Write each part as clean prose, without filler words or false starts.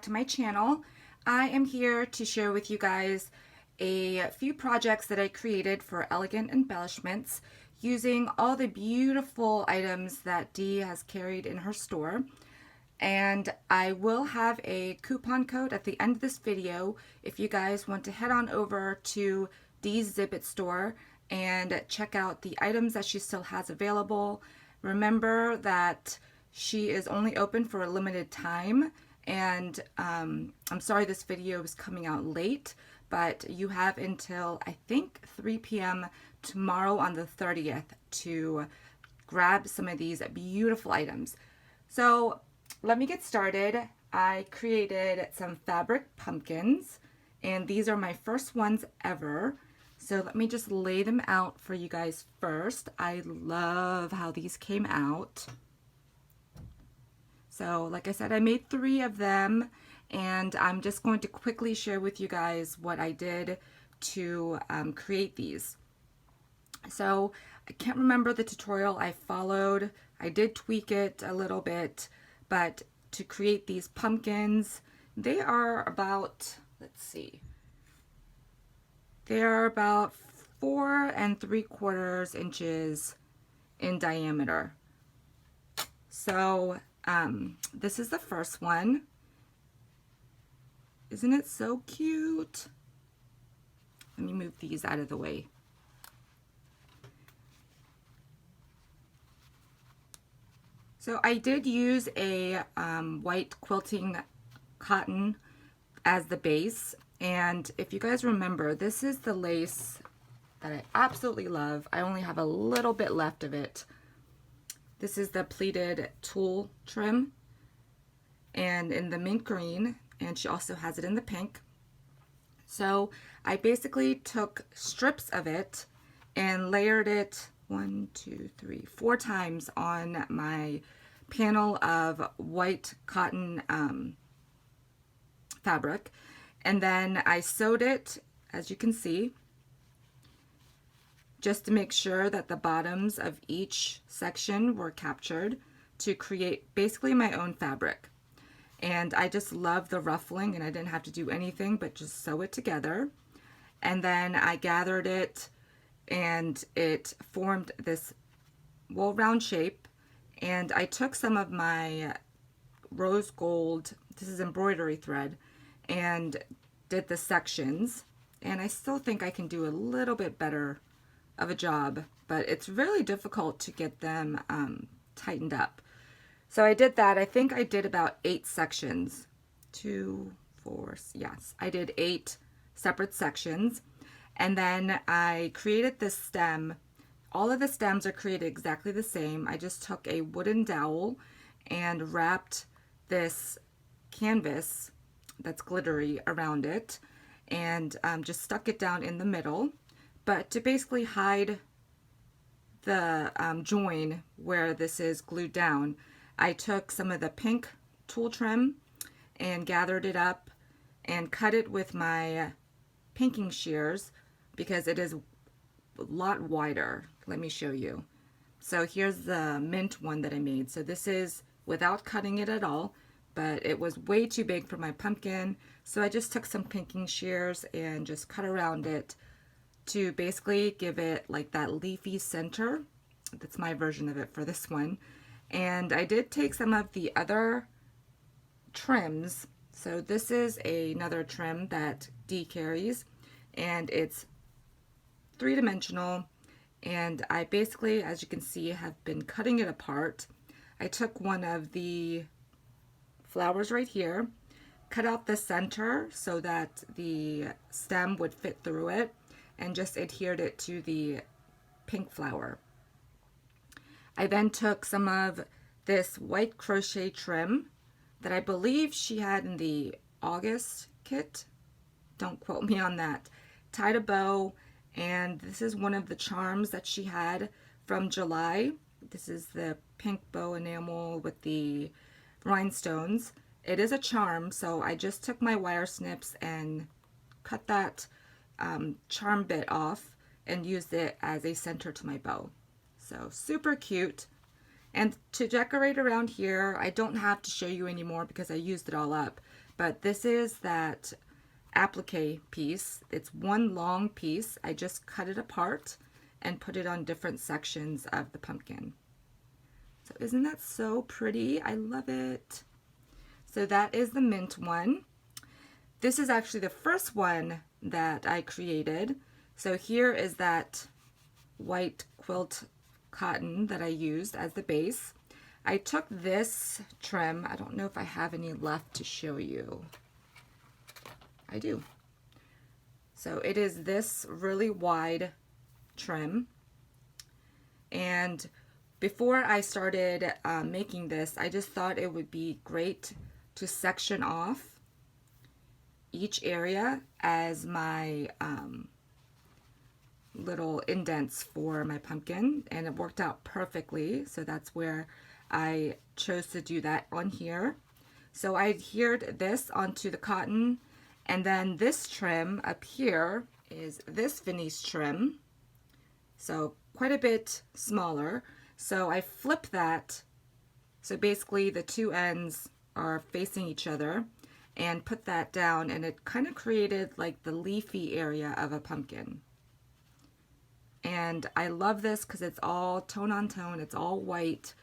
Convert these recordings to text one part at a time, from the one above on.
to my channel. I am here to share with you guys a few projects that I created for Elegant Embellishments using all the beautiful items that Dee has carried in her store. And I will have a coupon code at the end of this video if you guys want to head on over to Dee's Zibbit store and check out the items that she still has available. Remember that she is only open for a limited time, and I'm sorry this video is coming out late, but you have until I think 3 p.m. tomorrow on the 30th to grab some of these beautiful items. So let me get started. I created some fabric pumpkins, and these are my first ones ever. So let me just lay them out for you guys first. I love how these came out. So like I said, I made 3 of them, and I'm just going to quickly share with you guys what I did to create these. So I can't remember the tutorial I followed. I did tweak it a little bit, but to create these pumpkins, they are about, let's see, they are about 4 3/4 inches in diameter. So this is the first one. Isn't it so cute? Let me move these out of the way. So I did use a white quilting cotton as the base, and if you guys remember, this is the lace that I absolutely love. I only have a little bit left of it. This is the pleated tulle trim, and in the mint green, and she also has it in the pink. So I basically took strips of it and layered it 1, 2, 3, 4 times on my panel of white cotton fabric, and then I sewed it, as you can see, just to make sure that the bottoms of each section were captured to create basically my own fabric. And I just love the ruffling, and I didn't have to do anything but just sew it together. And then I gathered it, and it formed this well round shape. And I took some of my rose gold, this is embroidery thread, and did the sections. And I still think I can do a little bit better of a job, but it's really difficult to get them tightened up. So I did that. I think I did about 8 sections. 2, 4, yes, I did 8 separate sections. And then I created this stem. All of the stems are created exactly the same. I just took a wooden dowel and wrapped this canvas that's glittery around it, and just stuck it down in the middle. But to basically hide the join where this is glued down, I took some of the pink tulle trim and gathered it up and cut it with my pinking shears because it is a lot wider. Let me show you. So here's the mint one that I made. So this is without cutting it at all, but it was way too big for my pumpkin. So I just took some pinking shears and just cut around it to basically give it like that leafy center. That's my version of it for this one. And I did take some of the other trims. So this is another trim that Dee carries, and it's 3-dimensional. And I basically, as you can see, have been cutting it apart. I took one of the flowers right here, cut out the center so that the stem would fit through it, and just adhered it to the pink flower. I then took some of this white crochet trim that I believe she had in the August kit. Don't quote me on that. Tied a bow, and this is one of the charms that she had from July. This is the pink bow enamel with the rhinestones. It is a charm, so I just took my wire snips and cut that charm bit off and used it as a center to my bow. So super cute. And to decorate around here, I don't have to show you anymore because I used it all up, but this is that applique piece. It's one long piece. I just cut it apart and put it on different sections of the pumpkin. So isn't that so pretty? I love it. So that is the mint one. This is actually the first one that I created. So here is that white quilt cotton that I used as the base. I took this trim. I don't know if I have any left to show you. I do. So it is this really wide trim. And before I started making this, I just thought it would be great to section off each area as my little indents for my pumpkin, and it worked out perfectly. So that's where I chose to do that on here. So I adhered this onto the cotton, and then this trim up here is this Venice trim, so quite a bit smaller. So I flip that, so basically the two ends are facing each other, and put that down, and it kind of created like the leafy area of a pumpkin. And I love this because it's all tone on tone, it's all white.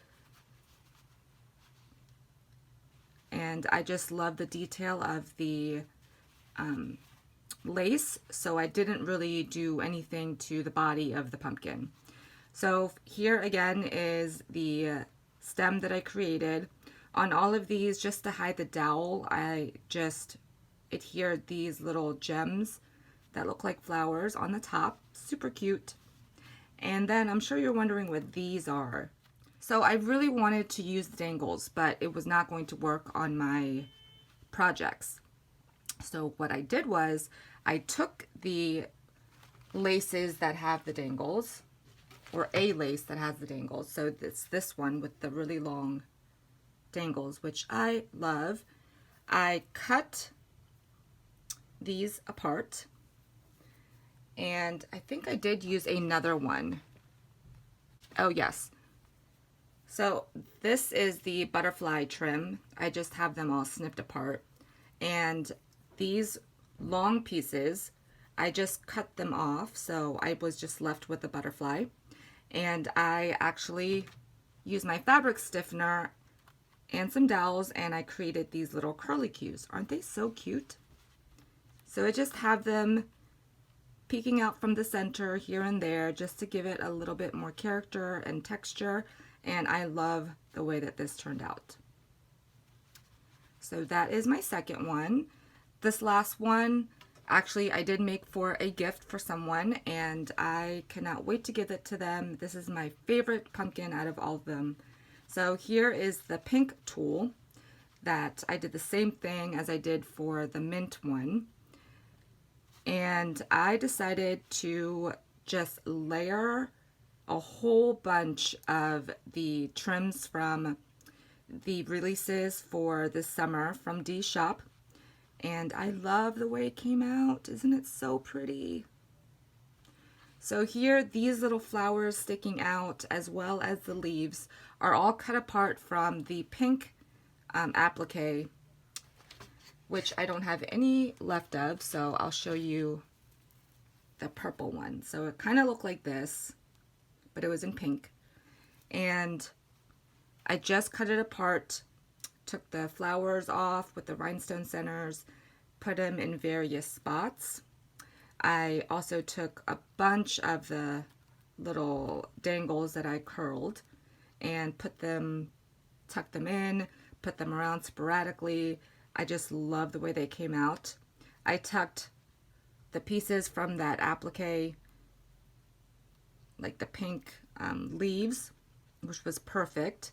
And I just love the detail of the lace, so I didn't really do anything to the body of the pumpkin. So here again is the stem that I created. On all of these, just to hide the dowel, I just adhered these little gems that look like flowers on the top. Super cute. And then I'm sure you're wondering what these are. So I really wanted to use the dangles, but it was not going to work on my projects. So what I did was I took the laces that have the dangles, or a lace that has the dangles. So it's this one with the really long dangles, which I love. I cut these apart, and I think I did use another one. Oh yes. So this is the butterfly trim. I just have them all snipped apart. And these long pieces, I just cut them off, so I was just left with the butterfly. And I actually used my fabric stiffener and some dowels, and I created these little curlicues. Aren't they so cute? So I just have them peeking out from the center here and there just to give it a little bit more character and texture, and I love the way that this turned out. So that is my second one. This last one, actually I did make for a gift for someone, and I cannot wait to give it to them. This is my favorite pumpkin out of all of them. So here is the pink tulle that I did the same thing as I did for the mint one. And I decided to just layer a whole bunch of the trims from the releases for this summer from D Shop. And I love the way it came out. Isn't it so pretty? So here, these little flowers sticking out, as well as the leaves, are all cut apart from the pink applique, which I don't have any left of, so I'll show you the purple one. So it kind of looked like this, but it was in pink. And I just cut it apart, took the flowers off with the rhinestone centers, put them in various spots. I also took a bunch of the little dangles that I curled and put them, tucked them in, put them around sporadically. I just love the way they came out. I tucked the pieces from that applique, like the pink leaves, which was perfect.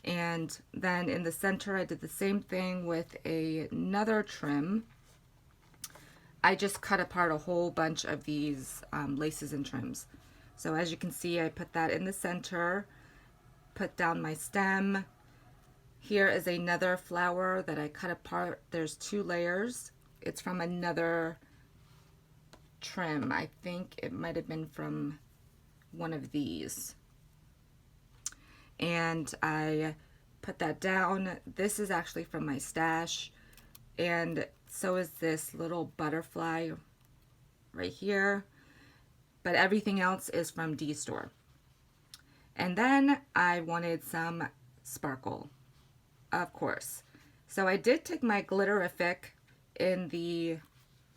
And then in the center, I did the same thing with another trim. I just cut apart a whole bunch of these laces and trims. So as you can see, I put that in the center, put down my stem. Here is another flower that I cut apart. There's 2 layers. It's from another trim. I think it might have been from one of these. And I put that down. This is actually from my stash. and so is this little butterfly right here, but everything else is from D Store. And then I wanted some sparkle, of course. So I did take my Glitterific in the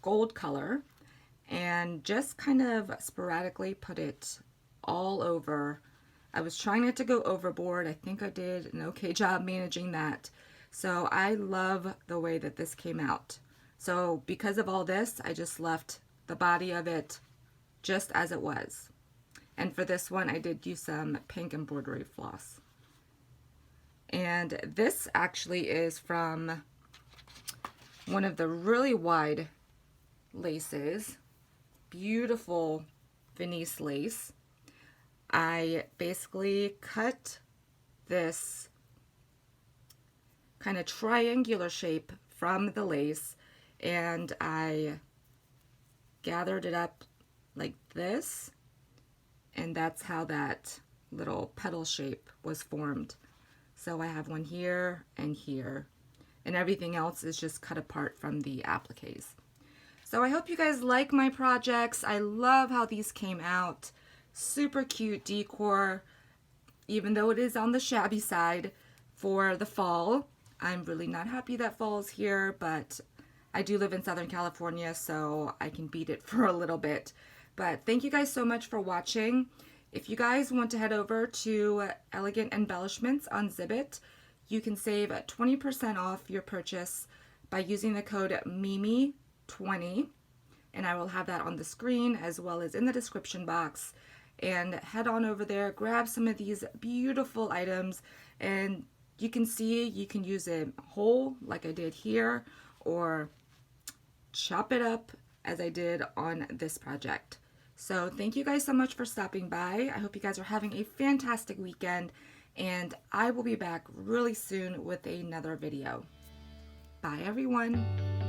gold color and just kind of sporadically put it all over. I was trying not to go overboard. I think I did an okay job managing that. So I love the way that this came out. So because of all this, I just left the body of it just as it was. And for this one, I did use some pink embroidery floss. And this actually is from one of the really wide laces. Beautiful Venice lace. I basically cut this kind of triangular shape from the lace, and I gathered it up like this, and that's how that little petal shape was formed. So I have one here and here, and everything else is just cut apart from the appliques. So I hope you guys like my projects. I love how these came out. Super cute decor, even though it is on the shabby side for the fall. I'm really not happy that fall is here, but I do live in Southern California, so I can beat it for a little bit. But thank you guys so much for watching. If you guys want to head over to Elegant Embellishments on Zibbit, you can save 20% off your purchase by using the code MIMI20, and I will have that on the screen as well as in the description box. And head on over there, grab some of these beautiful items, and you can see you can use it whole like I did here, or chop it up as I did on this project. So thank you guys so much for stopping by. I hope you guys are having a fantastic weekend, and I will be back really soon with another video. Bye everyone.